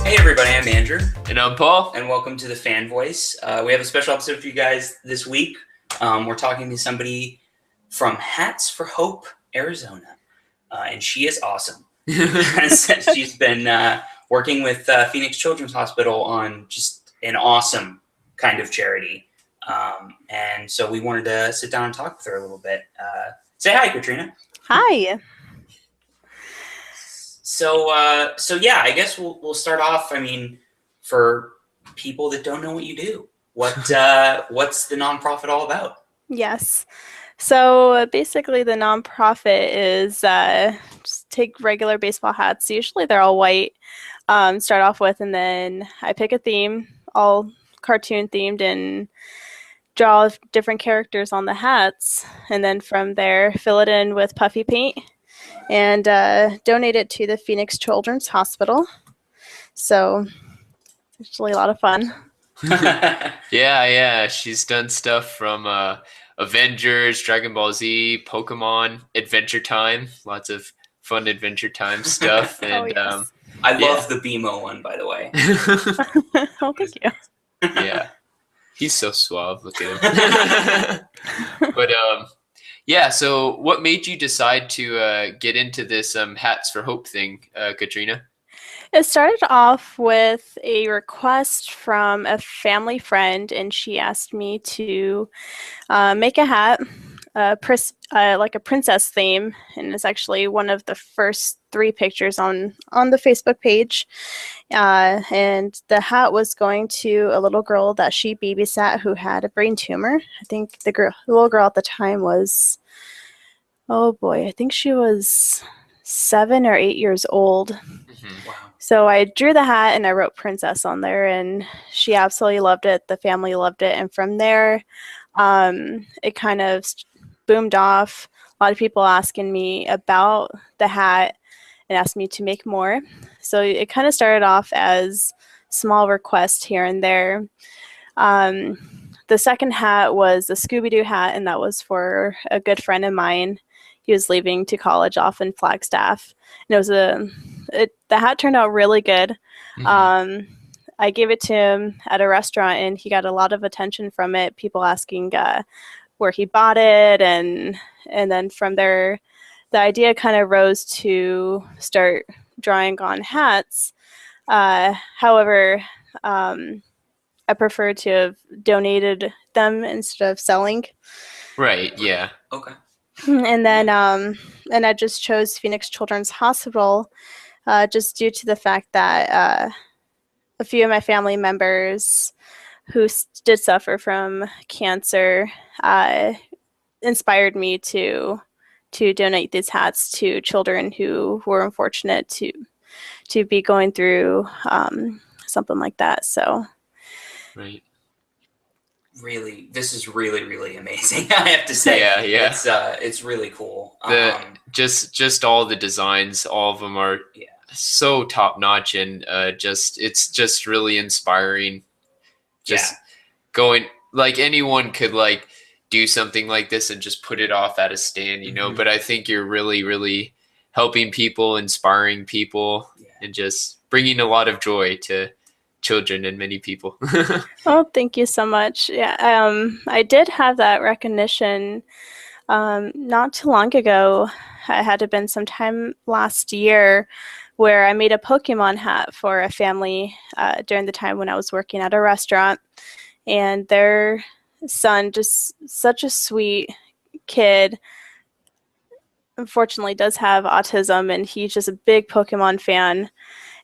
Hey everybody, I'm Andrew. And I'm Paul. And welcome to the Fan Voice. We have a special episode for you guys this week. We're talking to somebody from Hats for Hope, Arizona. And she is awesome. She's been working with Phoenix Children's Hospital on just an awesome kind of charity. And so we wanted to sit down and talk with her a little bit. Say hi, Katrina. Hi. So yeah, I guess we'll start off. I mean, for people that don't know what you do, what's the nonprofit all about? Yes. So basically the nonprofit is just take regular baseball hats. Usually they're all white, start off with, and then I pick a theme, all cartoon themed, and draw different characters on the hats. And then from there, fill it in with puffy paint and donate it to the Phoenix Children's Hospital. So it's actually a lot of fun. Yeah. She's done stuff from Avengers, Dragon Ball Z, Pokemon, Adventure Time. Lots of fun Adventure Time stuff. And yes. I love the BMO one, by the way. Oh, thank you. Yeah. He's so suave. Look at him. But yeah, so what made you decide to get into this Hats for Hope thing, Katrina? It started off with a request from a family friend, and she asked me to make a hat, like a princess theme, and it's actually one of the first 3 pictures on the Facebook page. And the hat was going to a little girl that she babysat who had a brain tumor. I think the little girl at the time was, oh boy, I think she was 7 or 8 years old. Mm-hmm. Wow. So I drew the hat and I wrote princess on there, and she absolutely loved it. The family loved it. And from there, it kind of boomed off. A lot of people asking me about the hat and asked me to make more. So it kind of started off as small requests here and there. The second hat was a Scooby-Doo hat, and that was for a good friend of mine. He was leaving to college off in Flagstaff. And it was the hat turned out really good. Mm-hmm. I gave it to him at a restaurant, and he got a lot of attention from it. People asking where he bought it, and then from there, the idea kind of rose to start drawing on hats. However, I prefer to have donated them instead of selling. Right, yeah. Okay. And then and I just chose Phoenix Children's Hospital just due to the fact that a few of my family members who did suffer from cancer inspired me to donate these hats to children who were unfortunate to be going through something like that. So, Right. Really, this is really amazing. I have to say, Yeah. It's really cool. Just all the designs, all of them are so top notch, and it's just really inspiring. Just going, like, anyone could like do something like this and just put it off at a stand, you know. But I think you're really helping people, inspiring people, and just bringing a lot of joy to children and many people. oh, thank you so much. Yeah, I did have that recognition not too long ago. It had to have been sometime last year, where I made a Pokemon hat for a family during the time when I was working at a restaurant, and their son, just such a sweet kid, unfortunately does have autism, and he's just a big Pokemon fan.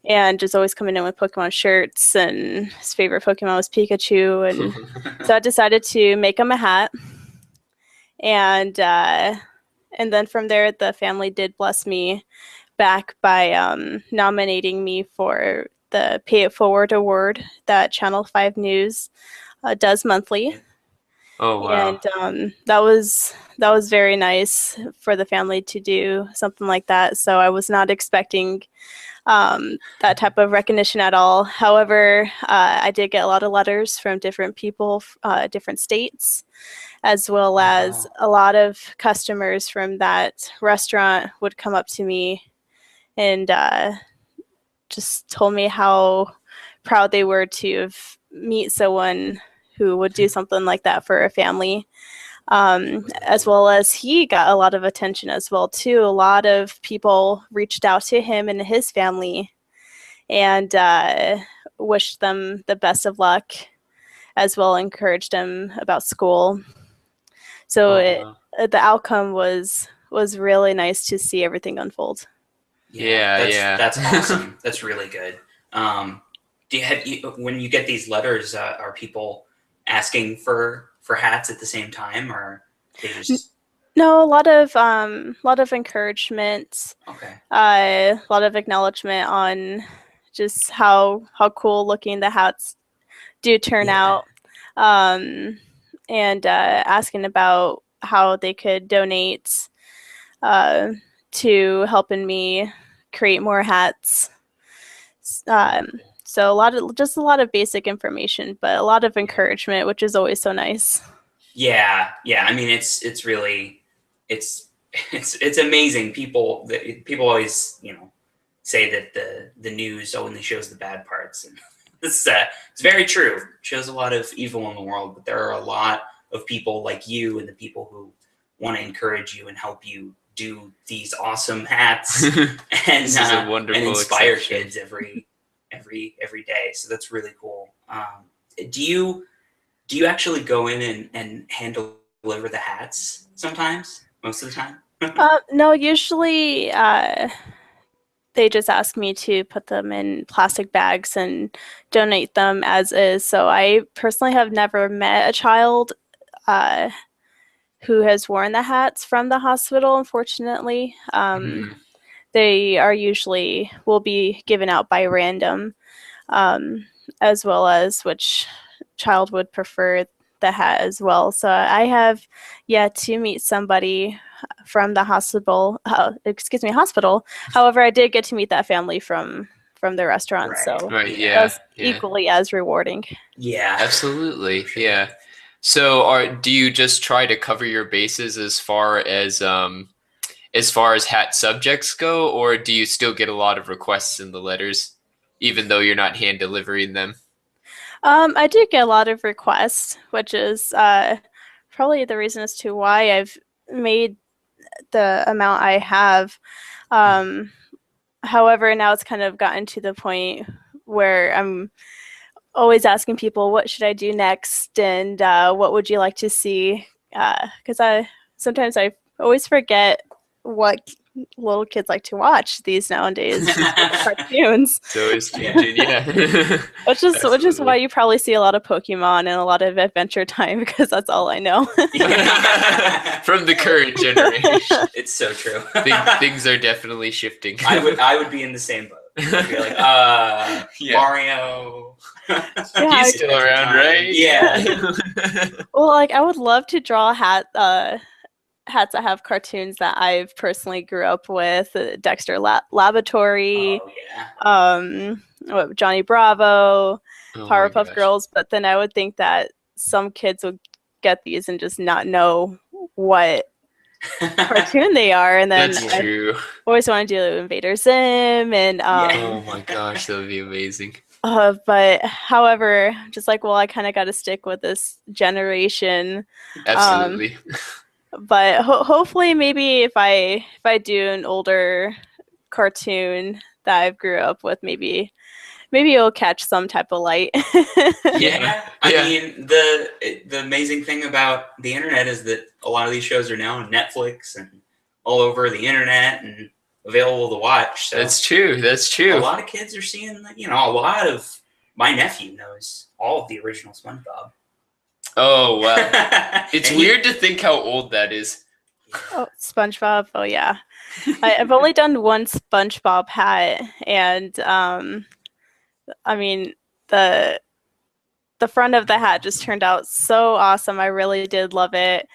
And just always coming in with Pokemon shirts, and his favorite Pokemon was Pikachu. And so I decided to make him a hat. And then from there, the family did bless me back by nominating me for the Pay It Forward award that Channel 5 News does monthly. Oh wow. And that was very nice for the family to do something like that. So I was not expecting that type of recognition at all. However, I did get a lot of letters from different people, different states, as well as Wow. a lot of customers from that restaurant would come up to me and just told me how proud they were to meet someone who would do something like that for a family. As well as he got a lot of attention as well too. A lot of people reached out to him and his family and wished them the best of luck, as well encouraged them about school. So Oh wow. the outcome was really nice to see everything unfold. Yeah, yeah. That's awesome. That's really good. Do when you get these letters, are people asking for hats at the same time, or they just No, a lot of encouragement, okay? a lot of acknowledgement on just how cool looking the hats do turn Yeah. out, and asking about how they could donate uh, to helping me create more hats. So a lot of basic information, but a lot of encouragement, which is always so nice. Yeah, yeah. I mean, it's really it's it's amazing. People always say that the news only shows the bad parts, and it's very true. It shows a lot of evil in the world, but there are a lot of people like you and the people who want to encourage you and help you do these awesome hats and This is a wonderful and inspire exception. kids every day. So that's really cool. Do you actually go in and hand deliver the hats sometimes? Most of the time? No, usually they just ask me to put them in plastic bags and donate them as is. So I personally have never met a child uh, who has worn the hats from the hospital, unfortunately. Mhm. They are usually will be given out by random, um, as well as which child would prefer the hat as well. So I have yet to meet somebody from the hospital. Hospital. However, I did get to meet that family from the restaurant, Right. so Right, that yeah. was Yeah. equally as rewarding. Yeah. Absolutely. For sure. Yeah. So do you just try to cover your bases as far as hat subjects go, or do you still get a lot of requests in the letters, even though you're not hand delivering them? I do get a lot of requests, which is probably the reason as to why I've made the amount I have. Um, However, now it's kind of gotten to the point where I'm always asking people, what should I do next, and what would you like to see? Because I always forget what little kids like to watch these nowadays, cartoons. So it's changing, yeah. Which is why Absolutely. you probably see a lot of Pokemon and a lot of Adventure Time, because that's all I know. From the current generation, It's so true. things are definitely shifting. I would be in the same boat. I'd be like, Yeah. Mario. Yeah, He's still around, right? Yeah. well, like I would love to draw hats that have cartoons that I've personally grew up with. Dexter Laboratory, Oh yeah. Johnny Bravo, Oh my Powerpuff gosh. Girls. But then I would think that some kids would get these and just not know what cartoon they are, and then That's I true. always want to do Invader Zim and Yeah. Oh my gosh, that would be amazing. but however, just like, well, I kind of got to stick with this generation. Absolutely. But hopefully, maybe if I do an older cartoon that I grew up with, maybe it'll catch some type of light. Yeah. I Yeah. mean, the amazing thing about the internet is that a lot of these shows are now on Netflix and all over the internet and available to watch. So That's true. That's a true. lot of kids are seeing, a lot of my nephew knows all of the original SpongeBob. Oh wow. It's And weird to think how old that is. Oh, SpongeBob. Oh yeah, I've only done one SpongeBob hat, and I mean the the front of the hat just turned out so awesome. I really did love it.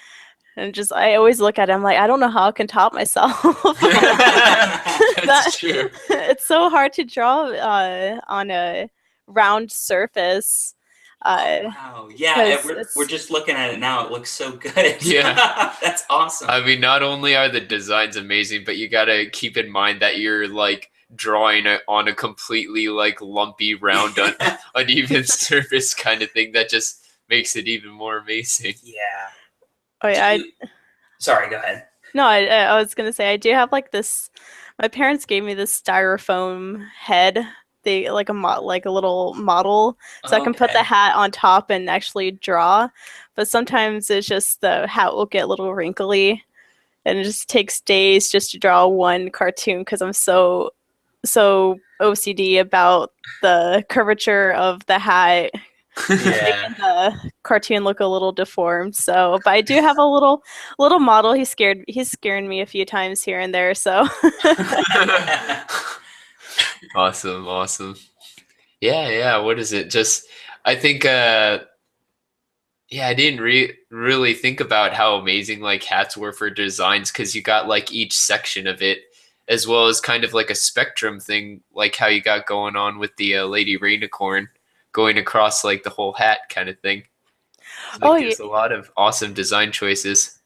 And just, I always look at it, I'm like, I don't know how I can top myself. That's true. It's so hard to draw on a round surface. Wow. Yeah, we're just looking at it now. It looks so good. Yeah. That's awesome. I mean, not only are the designs amazing, but you gotta keep in mind that you're like drawing on a completely like lumpy, round, uneven surface kind of thing. That just makes it even more amazing. Yeah. Oh yeah. Sorry, go ahead. No, I was gonna say I do have like this. My parents gave me this styrofoam head. They like a little model, so I can put the hat on top and actually draw. But sometimes it's just the hat will get a little wrinkly, and it just takes days just to draw one cartoon because I'm so OCD about the curvature of the hat. Yeah. Making the cartoon look a little deformed. So, but I do have a little model. He's scaring me a few times here and there. So, Awesome. Yeah. What is it? Just I think. Yeah, I didn't really think about how amazing like hats were for designs because you got like each section of it, as well as kind of like a spectrum thing, like how you got going on with the Lady Rainicorn going across like the whole hat kind of thing. So there's a lot of awesome design choices.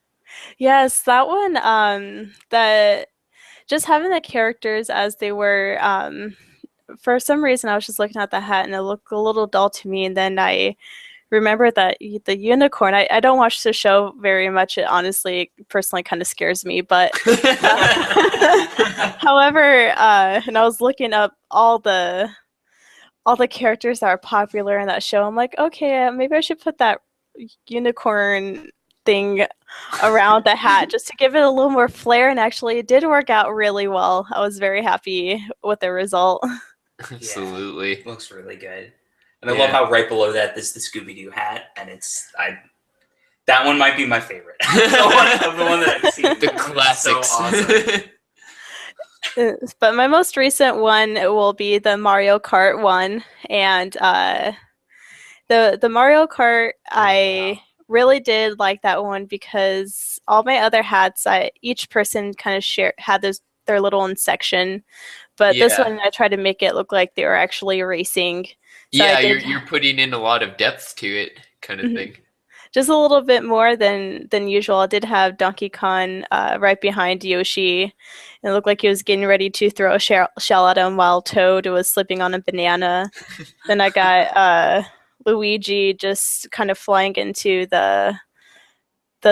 Yes, that one. That just having the characters as they were. For some reason, I was just looking at the hat and it looked a little dull to me, and then I remember that the unicorn. I don't watch the show very much. It honestly, personally, kind of scares me. But however, and I was looking up all the characters that are popular in that show. I'm like, okay, maybe I should put that unicorn thing around the hat just to give it a little more flair. And actually, it did work out really well. I was very happy with the result. Absolutely. Yeah, looks really good. And I love how right below that is the Scooby-Doo hat, and that one might be my favorite. the one that I've seen. The classics. So awesome. But my most recent one will be the Mario Kart one, and the Mario Kart, I really did like that one because all my other hats, each person kind of had their little own section, but this one I tried to make it look like they were actually racing. So yeah, you're putting in a lot of depth to it, kind of thing. Just a little bit more than usual. I did have Donkey Kong right behind Yoshi. It looked like he was getting ready to throw a shell at him while Toad was slipping on a banana. Then I got Luigi just kind of flying into the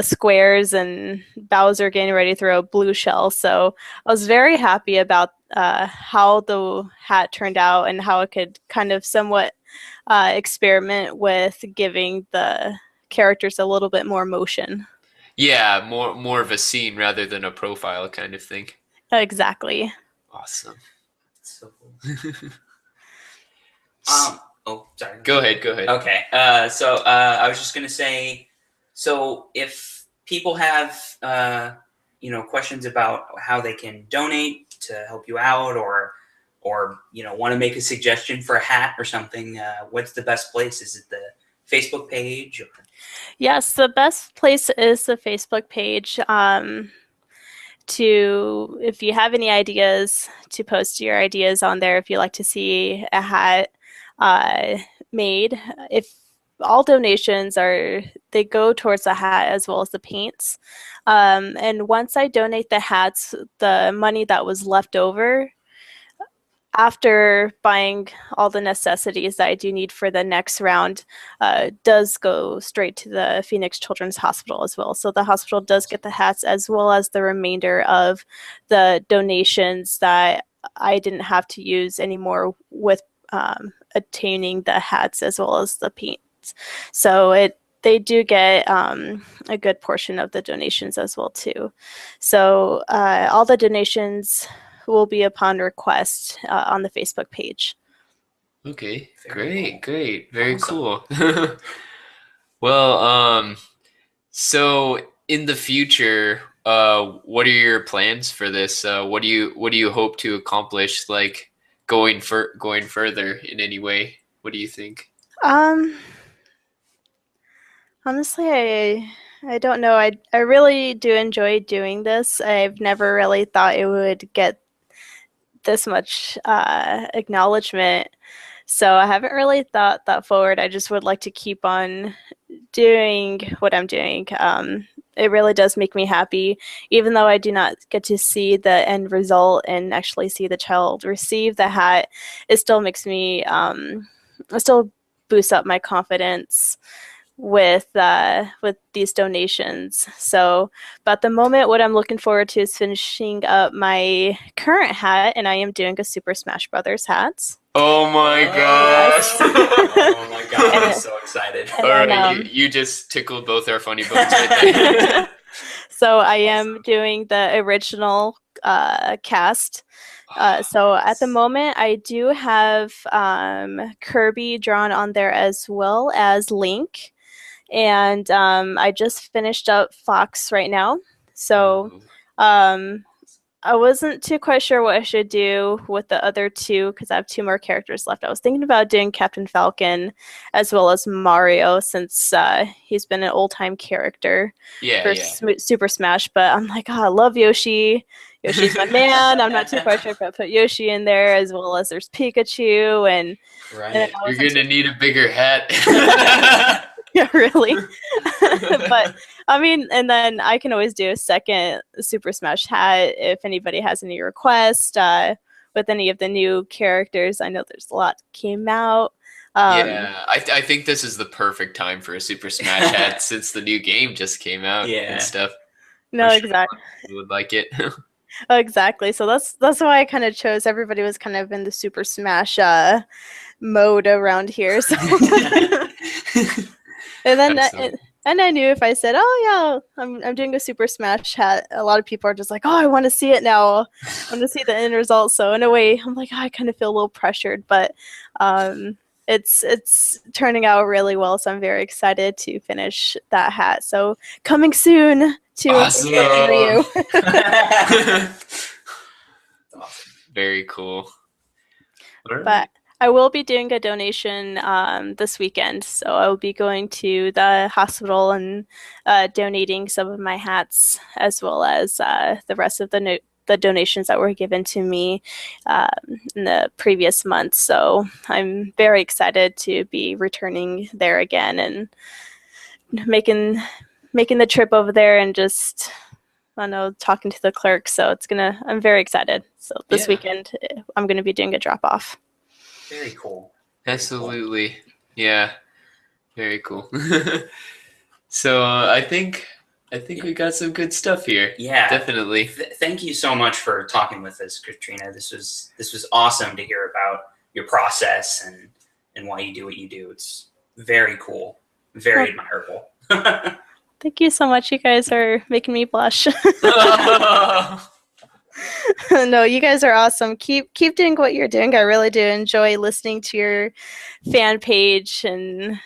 squares, and Bowser getting ready to throw a blue shell. So I was very happy about how the hat turned out and how it could kind of somewhat experiment with giving the characters a little bit more motion. Yeah, more of a scene rather than a profile kind of thing. Exactly. Awesome. So cool. Oh, sorry. Go ahead. Okay. So I was just gonna say, so if people have questions about how they can donate to help you out, or want to make a suggestion for a hat or something, what's the best place? Is it the Facebook page? Or? Yes, the best place is the Facebook page. If you have any ideas, to post your ideas on there. If you like to see a hat made, if all donations they go towards the hat as well as the paints. And once I donate the hats, the money that was left over after buying all the necessities that I do need for the next round does go straight to the Phoenix Children's Hospital as well. So the hospital does get the hats as well as the remainder of the donations that I didn't have to use anymore with obtaining the hats as well as the paints. So they do get a good portion of the donations as well too. So all the donations will be upon request on the Facebook page. Okay, Very great, very awesome. cool. Well, so in the future, what are your plans for this? What do you hope to accomplish, like going further in any way? What do you think? Honestly, I don't know. I really do enjoy doing this. I've never really thought it would get this much acknowledgement. So I haven't really thought that forward. I just would like to keep on doing what I'm doing. It really does make me happy, even though I do not get to see the end result and actually see the child receive the hat. It still makes me, it still boosts up my confidence with these donations. So, but at the moment, what I'm looking forward to is finishing up my current hat, and I am doing a Super Smash Brothers hat. Oh my gosh! Oh my god, I'm so excited. All right, you just tickled both our funny bones right there. So I am doing the original cast. So at the moment, I do have Kirby drawn on there as well as Link. And I just finished up Fox right now. So I wasn't too quite sure what I should do with the other two because I have two more characters left. I was thinking about doing Captain Falcon as well as Mario since he's been an old-time character for Super Smash. But I'm like, oh, I love Yoshi. Yoshi's my man. I'm not too quite sure if I put Yoshi in there as well as there's Pikachu. And you're going to need a bigger hat. Yeah, really. But I mean, and then I can always do a second Super Smash hat if anybody has any requests with any of the new characters. I know there's a lot came out. I think this is the perfect time for a Super Smash hat since the new game just came out and stuff. No, exactly. You would like it. Exactly. So that's why I kind of chose. Everybody was kind of in the Super Smash mode around here. So. And then and I knew if I said, "Oh yeah, I'm doing a Super Smash hat," a lot of people are just like, "Oh, I want to see it now. I want to see the end result." So in a way, I'm like, I kind of feel a little pressured, but it's turning out really well. So I'm very excited to finish that hat. So coming soon to you. Very cool. But I will be doing a donation this weekend, so I will be going to the hospital and donating some of my hats as well as the rest of the donations that were given to me in the previous month. So I'm very excited to be returning there again and making the trip over there and just talking to the clerk. So I'm very excited. So this weekend I'm gonna be doing a drop off. Very cool. Absolutely. Yeah. Very cool. So I think we got some good stuff here. Yeah. Definitely. Thank you so much for talking with us, Katrina. This was awesome to hear about your process and why you do what you do. It's very cool. Very admirable. Thank you so much. You guys are making me blush. No, you guys are awesome. Keep doing what you're doing. I really do enjoy listening to your fan page, and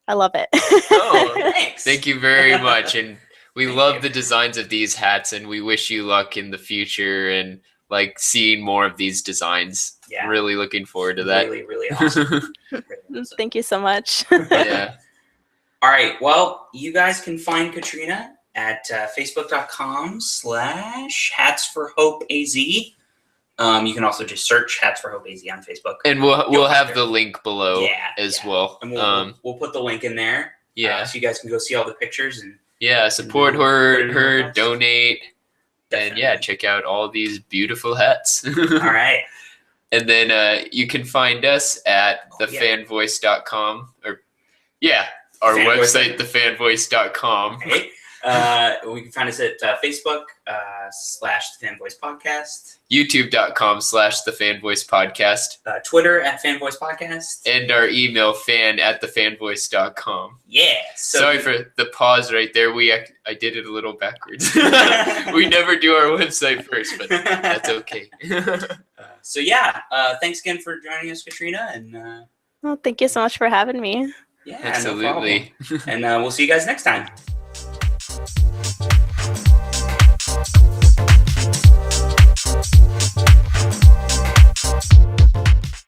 I love it. Thanks. Thank you very much, and we love the designs of these hats, and we wish you luck in the future and like seeing more of these designs. Yeah, really looking forward to that. Really, really awesome. Thank you so much. Yeah. All right. Well, you guys can find Katrina at facebook.com/hatsforhopeaz. You can also just search Hats for Hope AZ on Facebook. And we'll have the link below as well. And we'll put the link in there. Yeah. So you guys can go see all the pictures and support her, donate, and check out all these beautiful hats. All right. And then you can find us at thefanvoice.com our website, thefanvoice.com. Okay. We can find us at Facebook /thefanvoicepodcast, youtube.com/thefanvoicepodcast, Twitter @fanvoicepodcast, and our email fan@thefanvoice.com. Yeah. Sorry for the pause right there. I did it a little backwards. We never do our website first, but that's okay. Thanks again for joining us, Katrina, and well, thank you so much for having me. Yeah, absolutely. No problem. And we'll see you guys next time.